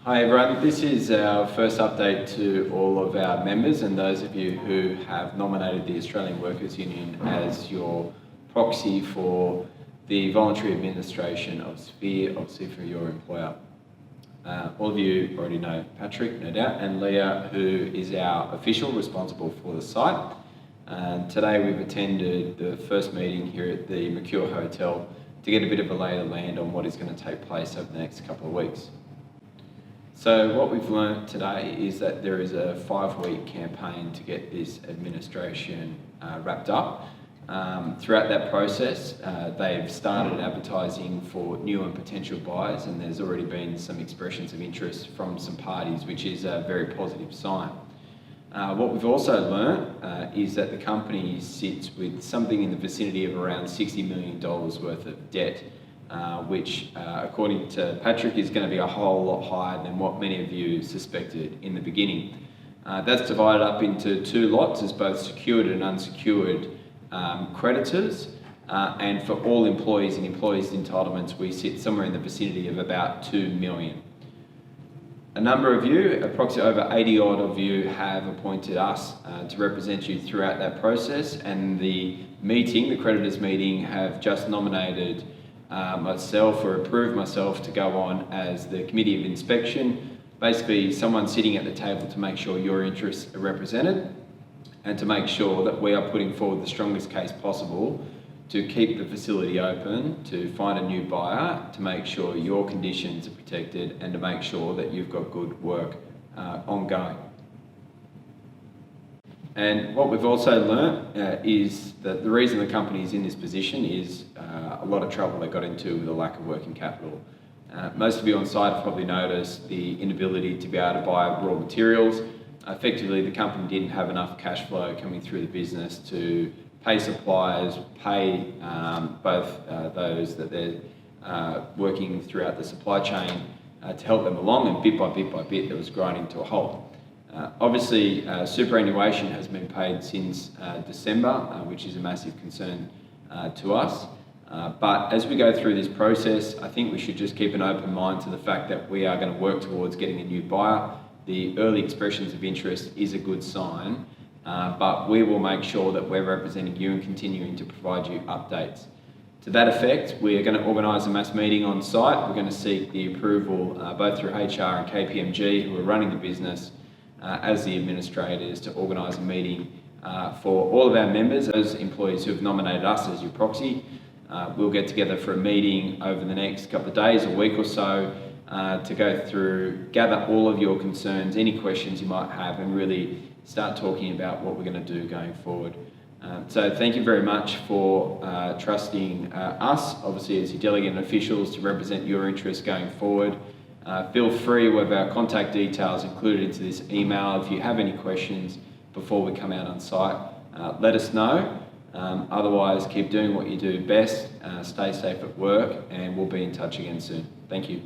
Hi everyone, this is our first update to all of our members and those of you who have nominated the Australian Workers Union as your proxy for the voluntary administration of Sphere, obviously for your employer. All of you already know Patrick, no doubt, and Leah, who is our official responsible for the site. And today we've attended the first meeting here at the Mercure Hotel to get a bit of a lay of the land on what is going to take place over the next couple of weeks. So what we've learned today is that there is a 5-week campaign to get this administration wrapped up. Throughout that process, they've started advertising for new and potential buyers, and there's already been some expressions of interest from some parties, which is a very positive sign. What we've also learned is that the company sits with something in the vicinity of around $60 million worth of debt, which, according to Patrick, is going to be a whole lot higher than what many of you suspected in the beginning. That's divided up into two lots as both secured and unsecured creditors, and for all employees and employees' entitlements, we sit somewhere in the vicinity of about $2 million. A number of you, approximately over 80 odd of you, have appointed us to represent you throughout that process, and the meeting, the creditors meeting, have just nominated myself, or approved myself, to go on as the committee of inspection. Basically, someone sitting at the table to make sure your interests are represented and to make sure that we are putting forward the strongest case possible to keep the facility open, to find a new buyer, to make sure your conditions are protected, and to make sure that you've got good work ongoing. And what we've also learnt is that the reason the company is in this position is a lot of trouble they got into with a lack of working capital. Most of you on site have probably noticed the inability to be able to buy raw materials. Effectively, the company didn't have enough cash flow coming through the business to pay suppliers, pay both those that they're working throughout the supply chain to help them along, and bit by bit it was grinding to a halt. Obviously, superannuation has been paid since December, which is a massive concern to us. But as we go through this process, I think we should just keep an open mind to the fact that we are going to work towards getting a new buyer. The early expressions of interest is a good sign, but we will make sure that we're representing you and continuing to provide you updates. To that effect, we are going to organise a mass meeting on site. We're going to seek the approval both through HR and KPMG, who are running the business, as the administrators, to organise a meeting for all of our members, those employees who have nominated us as your proxy. We'll get together for a meeting over the next couple of days, a week or so, to go through, gather all of your concerns, any questions you might have, and really start talking about what we're going to do going forward. So thank you very much for trusting us, obviously as your delegate and officials, to represent your interests going forward. Feel free, we have our contact details included into this email. If you have any questions before we come out on site, let us know. Otherwise, keep doing what you do best, stay safe at work, and we'll be in touch again soon. Thank you.